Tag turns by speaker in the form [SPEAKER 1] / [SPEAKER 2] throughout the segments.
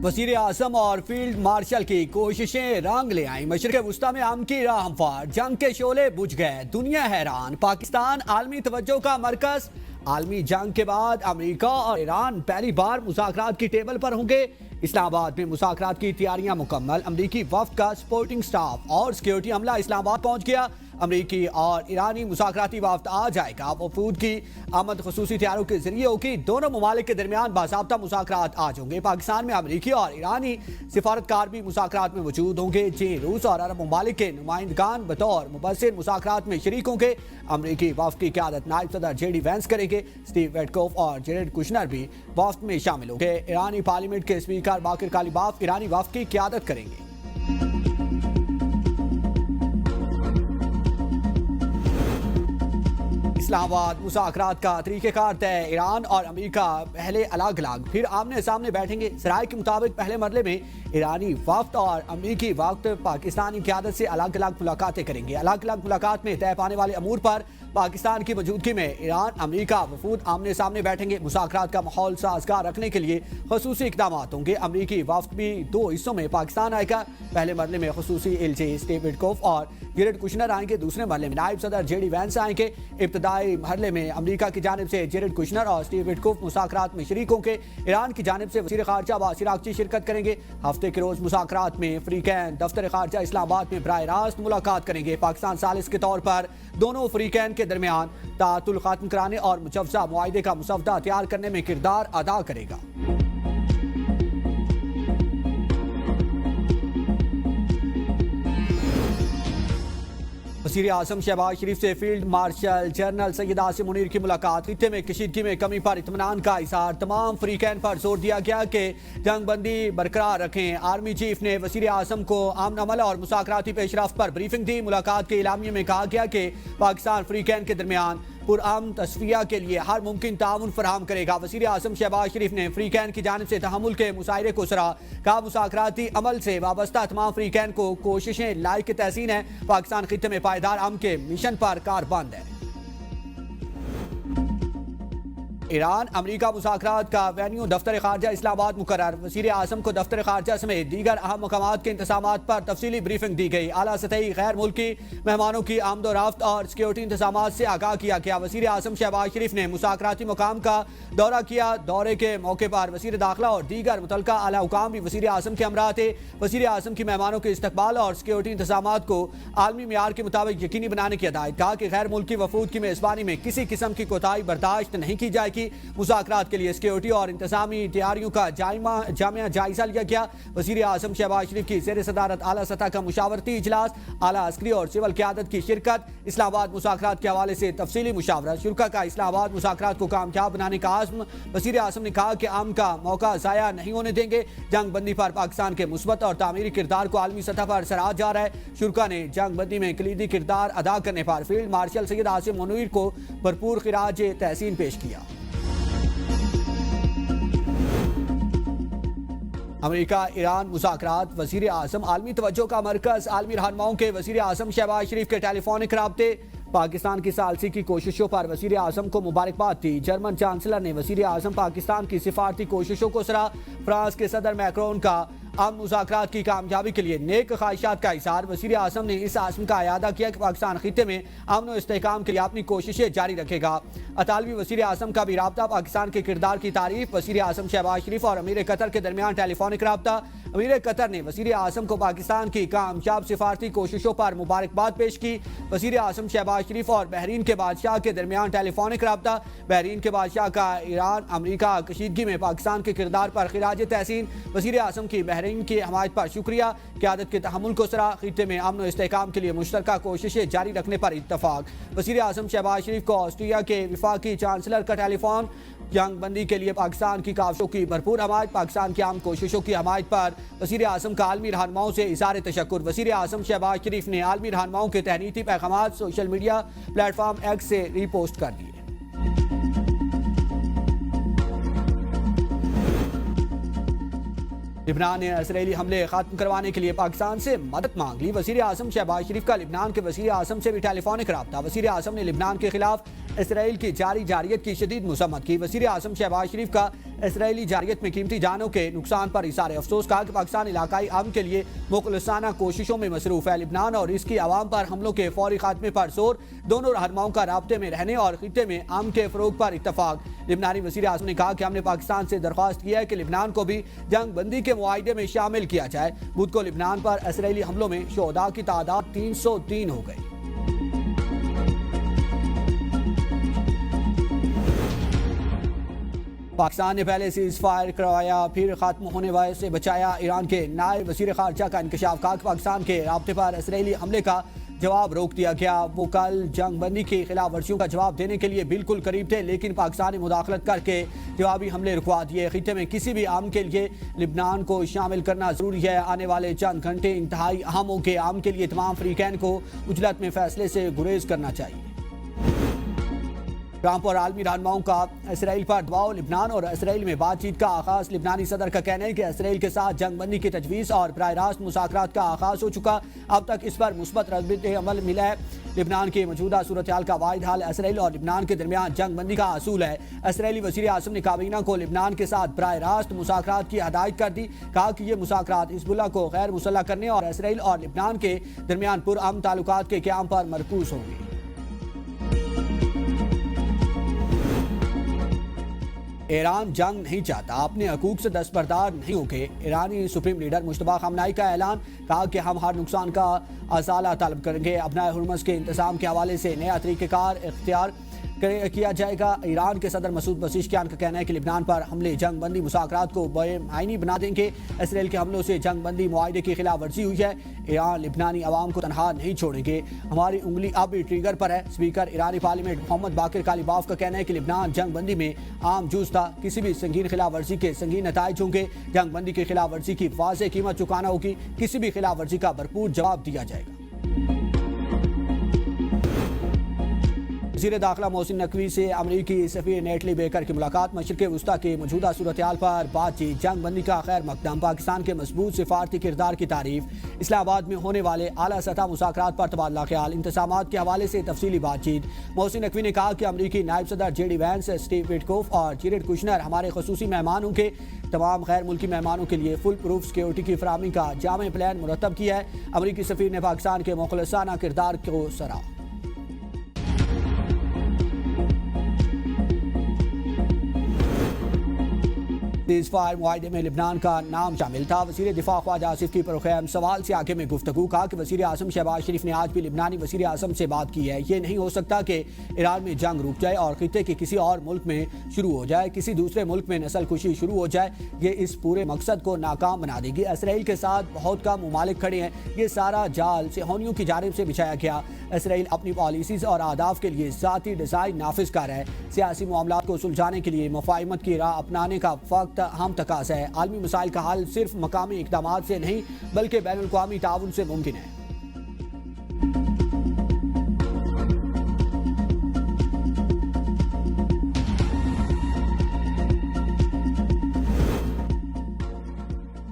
[SPEAKER 1] वज़ीर आज़म और field marshal की कोशिशें रंग ले आईं। मशरिक़ वुस्ता में अमन की राह हमवार, जंग के शोले बुझ गए, दुनिया हैरान। पाकिस्तान आलमी तवज्जो का मरकज। आलमी जंग के बाद अमेरिका और ईरान पहली बार मुज़ाकरात की टेबल पर होंगे। इस्लामाबाद में मुज़ाकरात की तैयारियां मुकम्मल। अमरीकी वफ़द का सपोर्टिंग स्टाफ और सिक्योरिटी अमला इस्लामाबाद पहुंच गया। अमरीकी और ईरानी मुज़ाकराती वफ़द आ जाएगा। वफूद की आमद खुसूसी तैयारों के जरिए होगी। दोनों ममालिक के दरमियान बाज़ाब्ता मुज़ाकरात आज होंगे। पाकिस्तान में अमरीकी और ईरानी सिफारतकार भी मुज़ाकरात में मौजूद होंगे। चीन, रूस और अरब ममालिक के नुमाइंदगान बतौर मुबस्सिर मुज़ाकरात में शरीक होंगे। अमरीकी वफ़द की क़यादत नायब सदर जेडी वैंस करेंगे। स्टीव विटकोफ और जेरेड कुशनर भी वफ़द में शामिल होंगे। ईरानी पार्लियामेंट के स्पीकर बाकिर कालिबाफ ईरानी वफ़द की क़यादत करेंगे। इस्लामाबाद मुज़ाकरात का तरीक़ेकार तय। ईरान और अमेरिका पहले अलग अलग फिर आमने सामने बैठेंगे। सराय के मुताबिक पहले मरले में ईरानी वफ़द और अमेरिकी वफ़द पाकिस्तानी क़यादत से अलग अलग मुलाकातें करेंगे। अलग अलग मुलाकात में तय पाने वाले अमूर पर पाकिस्तान की मौजूदगी में ईरान अमेरिका वफूद आमने सामने बैठेंगे। मुज़ाकरात का माहौल साजगार रखने के लिए खसूसी इक़दाम होंगे। अमरीकी वफ़द भी दो हिस्सों में पाकिस्तान आएगा। पहले मरले में खसूसी एलजे स्टीव विटकोफ और जेरेड कुशनर आएंगे। दूसरे मरले में नायब सदर जेडी वैंस आएंगे। इब्तदाई मरले में अमरीका की जानिब से जेरेड कुशनर और स्टीव विटकोफ मुज़ाकरात में शरीक होंगे। ईरान की जानिब से वज़ीर ख़ारजा बासिर आक़ची शिरकत करेंगे। हफ्ते के रोज़ मुज़ाकरात में फ़रीक़ैन दफ्तर ख़ारजा इस्लामाबाद में बराह रास्त मुलाकात करेंगे। पाकिस्तान सालिस के तौर पर दोनों फ़रीक़ैन के दरमियान तातुल ख़त्म कराने और मुजव्वज़ा मुआहिदे का मुसवदा तैयार करने में किरदार अदा करेगा। वज़ीर आज़म शहबाज शरीफ से field marshal general Syed Asim Munir की मुलाकात। खित्ते में कशीदगी में कमी पर इत्मीनान का इज़हार। तमाम फ़रीक़ैन पर जोर दिया गया कि जंग बंदी बरकरार रखें। आर्मी चीफ ने वज़ीर आज़म को अमन अमल और मुज़ाकराती पेशरफ्त पर ब्रीफिंग दी। मुलाकात के इलामिये में कहा गया कि पाकिस्तान फ़रीक़ैन के दरमियान पुरअमन तस्फिया के लिए हर मुमकिन ताउन फराहम करेगा। वज़ीर आज़म शहबाज शरीफ ने फ़रीक़ैन की जानिब से तहम्मुल के मुशायरे को सराहा। कहा मुज़ाकराती अमल से वाबस्ता तमाम फ़रीक़ैन को कोशिशें लायक तहसीन है। पाकिस्तान खित्ते में पायदार अमन के मिशन पर कारबंद है। ईरान अमरीका मुज़ाकरात का वेन्यू दफ्तर ख़ारजा इस्लामाबाद मुकर्रर। वज़ीर आज़म को दफ्तर ख़ारजा समेत दीगर अहम मकामात के इंतज़ामात पर तफसीली ब्रीफिंग दी गई। आला सतही गैर मुल्की मेहमानों की आमदोरफ्त और सिक्योरिटी इंतज़ामात से आगाह किया गया। वज़ीर आज़म शहबाज शरीफ ने मुज़ाकराती मुकाम का दौरा किया। दौरे के मौके पर वज़ीर दाखिला और दीगर मुतल्लिका आला हुकाम भी वज़ीर आज़म के हमरा थे। वज़ीर आज़म की मेहमानों के इस्तकबाल और सिक्योरिटी इंतज़ामात को आलमी मियार के मुताबिक यकीनी बनाने की हिदायत। कहा कि गैर मुल्की वफूद की मेज़बानी में किसी किस्म की कोताही बर्दाश्त नहीं की जाएगी। मुज़ाकरात के लिए सिक्योरिटी और इंतजामी तैयारियों का जामिया जायजा लिया गया। वज़ीर आज़म शहबाज शरीफ की ज़ेर सदारत आला सतह का मुशावरती इजलास, आला अस्करी और सिविल क़यादत की शिरकत। इस्लामाबाद मुज़ाकरात के हवाले से तफसीली मुशावरत। शुरा का इस्लामाबाद मुज़ाकरात को कामयाब बनाने का आज़म। वज़ीर आज़म ने कहा कि आम का मौका ज़ाया नहीं होने देंगे। जंग बंदी पर पाकिस्तान के मुस्बत और तामीरी किरदार को आलमी सतह पर सराहा जा रहा है। शुरा ने जंग बंदी में कलीदी किरदार अदा करने पर फील्ड मार्शल सैयद आसिम मुनीर को भरपूर खिराज तहसीन पेश किया। अमेरिका ईरान मुज़ाकरात। वज़ीर आज़म आलमी तवज्जो का मरकज़। आलमी रहनुमाओं के वज़ीर आज़म शहबाज शरीफ के टेलीफोनिक राब्ते। पाकिस्तान की सालसी की कोशिशों पर वज़ीर आज़म को मुबारकबाद दी। जर्मन चांसलर ने वज़ीर आज़म पाकिस्तान की सिफारती कोशिशों को सराहा। फ्रांस के सदर मैक्रोन का अमन मुज़ाकरात की कामयाबी के लिए नेक ख्वाहिशात का इज़हार। वज़ीर आज़म ने इस आज़म का अयादा किया कि पाकिस्तान खित्ते में अमन और इस्तेहकाम के लिए अपनी कोशिशें जारी रखेगा। अतालवी वज़ीर आज़म का भी राब्ता। पाकिस्तान के किरदार की तारीफ। वज़ीर आज़म शहबाज शरीफ और अमीर कतर के दरमियान टेलीफोनिक राब्ता। अमीर कतर ने वज़ीर आज़म को पाकिस्तान की कामयाब सिफारती कोशिशों पर मुबारकबाद पेश की। वज़ीर आज़म शहबाज शरीफ और बहरीन के बादशाह के दरमियान टेलीफोनिक राब्ता। बहरीन के बादशाह का ईरान अमरीका कशीदगी में पाकिस्तान के किरदार पर खिराज तहसीन। वज़ीर आज़म की बहरीन की हमायत पर शुक्रिया। क़यादत के तहम्मुल को सराहा। खित्ते में अमन और इस्तेहकाम के लिए मुश्तरका कोशिशें जारी रखने पर इत्तफाक। वज़ीर आज़म शहबाज शरीफ को ऑस्ट्रिया के विफाकी चांसलर का टेलीफोन। जंग बंदी के लिए पाकिस्तान की काविशों की भरपूर हमायत। पाकिस्तान की आम कोशिशों की हमायत पर वज़ीर आज़म का आलमी रहनुमाओं से इज़हार तशक्कुर। वज़ीर आज़म शहबाज शरीफ ने आलमी रहनुमाओं के तहनीती पैगाम सोशल मीडिया प्लेटफॉर्म एक्स से रीपोस्ट कर दिए। लिबनान ने इसराइली हमले खत्म करवाने के लिए पाकिस्तान से मदद मांग ली। वज़ीर आज़म शहबाज शरीफ का लिबनान के वज़ीर आज़म से भी टेलीफोनिक राब्ता। वज़ीर आज़म ने लिबनान के खिलाफ इसराइल की जारी जारियत की शदीद मजम्मत की। वज़ीर आज़म शहबाज शरीफ का इसराइली जारियत में कीमती जानों के नुकसान पर इज़हार अफसोस। कहा कि पाकिस्तान इलाकाई अमन के लिए मुखलिसाना कोशिशों में मसरूफ़ है। लिबनान और इसकी आवाम पर हमलों के फौरी खात्मे पर जोर। दोनों रहनुमाओं का राब्ते में रहने और खित्ते में अमन के फ़रोग पर इत्तफाक। लिबनानी वज़ीर आज़म ने कहा कि हमने पाकिस्तान से दरख्वास्त किया है कि लिबनान को भी जंग बंदी के मुआहदे में शामिल किया जाए। बुध को लिबनान पर इसराइली हमलों में शोहदा की तादाद 303 हो गई। पाकिस्तान ने पहले सीज फायर करवाया, फिर खात्मा होने वाले से बचाया। ईरान के नायब वज़ीर ख़ारजा का इंकशाफ। कहा कि पाकिस्तान के राब्ते पर इसराइली हमले का जवाब रोक दिया गया। वो कल जंग बंदी की खिलाफ वर्जियों का जवाब देने के लिए बिल्कुल करीब थे, लेकिन पाकिस्तान ने मुदाखलत करके जवाबी हमले रुकवा दिए। खित्ते में किसी भी आम के लिए लिबनान को शामिल करना जरूरी है। आने वाले चंद घंटे इंतहाई अहम हो के आम के लिए तमाम फ्रीकैन को उजलत में फैसले से गुरेज करना चाहिए। ट्रंप और आलमी रहनुमाओं का इसराइल पर दबाव। लिबनान और इसराइल में बातचीत का आगाज। लिबनानी सदर का कहना है कि इसराइल के साथ जंग बंदी की तजवीज़ और बराह रास्त मुज़ाकरात का आगाज हो चुका। अब तक इस पर मुस्बत रद्द अमल मिला है। लिबनान की मौजूदा सूरत हाल का वाहिद हाल इसराइल और लिबनान के दरमियान जंग बंदी का असूल है। इसराइली वज़ीर आज़म ने काबीना को लिबनान के साथ बराह रास्त मुज़ाकरात की हदायत कर दी। कहा कि ये मुज़ाकरात हिज़्बुल्लाह को गैर मुसल्लह करने और इसराइल और लिबनान के दरमियान पुरअमन ताल्लुकात के क़याम पर मरकूज होंगे। ईरान जंग नहीं चाहता, अपने हकूक से दस्तबरदार नहीं होंगे। ईरानी सुप्रीम लीडर मुश्तबा खमनाई का ऐलान। कहा कि हम हर नुकसान का असाला तलब करेंगे। अपना हुर्मस के इंतजाम के हवाले से नया तरीक़ेकार इख्तियार किया जाएगा। ईरान के सदर मसूद पज़ेश्कियान का कहना है कि लिबनान पर हमले जंग बंदी मुज़ाकरात को बेमायनी बना देंगे। इसराइल के हमलों से जंग बंदी मुआहदे की खिलाफ वर्जी हुई है। ईरान लिबनानी आवाम को तनहा नहीं छोड़ेंगे। हमारी उंगली अब भी ट्रिगर पर है। स्पीकर ईरानी पार्लियामेंट मोहम्मद बाकिर कालीबाफ का कहना है कि लिबनान जंग बंदी में आम जूझ था। किसी भी संगीन खिलाफ वर्जी के संगीन नताइज होंगे। जंग बंदी की खिलाफ वर्जी की वाज़ेह कीमत चुकाना होगी। किसी भी खिलाफ वर्जी का भरपूर जवाब दिया जाएगा। वज़ीर दाखिला मोहसिन नकवी से अमरीकी सफ़ीर नेटली बेकर की मुलाकात। मशरिक़ वस्ता की मौजूदा सूरत हाल पर बातचीत। जंग बंदी का खैर मकदम। पाकिस्तान के मजबूत सिफारती किरदार की तारीफ। इस्लामाबाद में होने वाले आला सतह मुज़ाकरात पर तबादला ख्याल। इंतज़ामात के हवाले से तफसीली बातचीत। मोहसिन नकवी ने कहा कि अमरीकी नायब सदर JD वैंस, स्टीव विटकोफ और जेरेड कुशनर हमारे ख़ुसूसी मेहमान होंगे। तमाम गैर मुल्की मेहमानों के लिए फुल प्रूफ सिक्योरिटी की फराहमी का जामे प्लान मुरतब किया है। अमरीकी सफ़ीर ने पाकिस्तान के मुखलिसाना किरदार को सराहा। सीज फायर मुआहदे में लिबनान का नाम शामिल था। वज़ीर दिफा ख्वाजा आसिफ की प्रोग्राम सवाल से आगे में गुफ्तगू। कहा कि वज़ीर आज़म शहबाज शरीफ ने आज भी लिबनानी वज़ीर आज़म से बात की है। ये नहीं हो सकता कि ईरान में जंग रुक जाए और खित्ते के किसी और मुल्क में शुरू हो जाए, किसी दूसरे मुल्क में नस्ल कुशी शुरू हो जाए। ये इस पूरे मकसद को नाकाम बना देगी। इसराइल के साथ बहुत कम ममालिक खड़े हैं। ये सारा जाल सेहोनियों की जानिब से बिछाया गया। इसराइल अपनी पॉलिसीज़ और आदाफ के लिए ज़ाती डिज़ाइन नाफिज कर है। सियासी मामलात को सुलझाने के लिए मुफाहिमत की राह अपनाने का वक्त अहम तकाज़ा है। आलमी मसाइल का हल सिर्फ मकामी इक़दामात से नहीं बल्कि बैनुल-अक़वामी ताउन से मुमकिन है।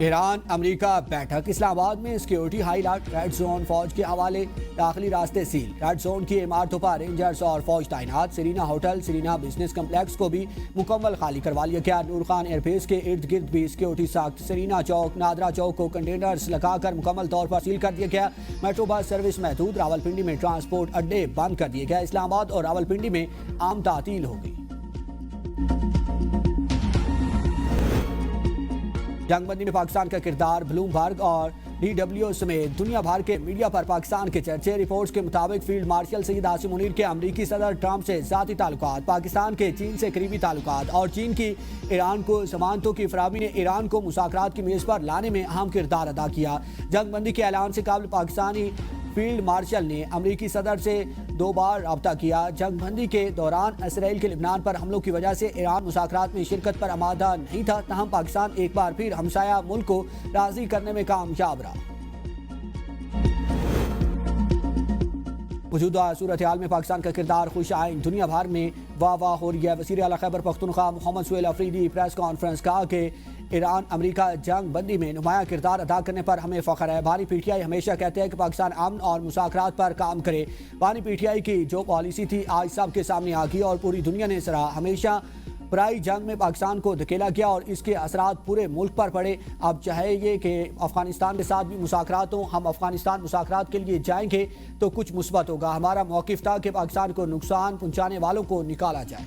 [SPEAKER 1] ईरान अमेरिका बैठक। इस्लामाबाद में सिक्योरिटी हाईलाइट। रेड जोन फौज के हवाले। दाखिली रास्ते सील। रेड जोन की इमारतों पर रेंजर्स और फौज तैनात। सीरीना होटल, सीरीना बिजनेस कम्प्लेक्स को भी मुकम्मल खाली करवा लिया गया। नूर खान एयरबेस के इर्द गिर्द भी सिक्योरिटी सख्त। सीरीना चौक, नादरा चौक को कंटेनर्स लगाकर मुकम्मल तौर पर सील कर दिया गया। मेट्रो बस सर्विस महदूद। रावलपिंडी में ट्रांसपोर्ट अड्डे बंद कर दिए गए। इस्लामाबाद और रावलपिंडी में आम तातील हो गई। जंगबंदी में पाकिस्तान का किरदार। ब्लूमबर्ग और DW समेत दुनिया भर के मीडिया पर पाकिस्तान के चर्चे। रिपोर्ट्स के मुताबिक फील्ड मार्शल सईद आसिम मुनीर के अमरीकी सदर ट्रंप से ज़ाती ताल्लुकात, पाकिस्तान के चीन से करीबी ताल्लुकात और चीन की ईरान को जमानतों की फराहमी ने ईरान को मुज़ाकरात की मेज़ पर लाने में अहम किरदार अदा किया। जंगबंदी के ऐलान से कबल पाकिस्तानी फील्ड मार्शल ने अमरीकी सदर से 2 बार रब्ता किया। जंगबंदी के दौरान इसराइल के लिबनान पर हमलों की वजह से ईरान मुज़ाकरात में शिरकत पर आमादा नहीं था। तहम पाकिस्तान एक बार फिर हमसाया मुल्क को राज़ी करने में कामयाब रहा। मौजूदा सूरत हाल में पाकिस्तान का किरदार खुश आइन दुनिया भर में वाह वाह हो रही है। वज़ीर आला खैबर पख्तूनख्वा मोहम्मद सुहेल अफरीदी प्रेस कॉन्फ्रेंस कहा कि ईरान अमेरिका जंग बंदी में नुमाया किरदार अदा करने पर हमें फ़ख्र है। बानी पीटीआई हमेशा कहते हैं कि पाकिस्तान अमन और मुज़ाकरात पर काम करे। बानी पीटीआई की जो पॉलिसी थी आज सबके सामने आ गई और पूरी दुनिया ने सराहा। हमेशा पराई जंग में पाकिस्तान को धकेला गया और इसके असरात पूरे मुल्क पर पड़े। अब चाहे ये कि अफगानिस्तान के साथ भी मुज़ाकरात हों, हम अफगानिस्तान मुज़ाकरात के लिए जाएंगे तो कुछ मुस्बत होगा। हमारा मौक़िफ़ था कि पाकिस्तान को नुकसान पहुँचाने वालों को निकाला जाए।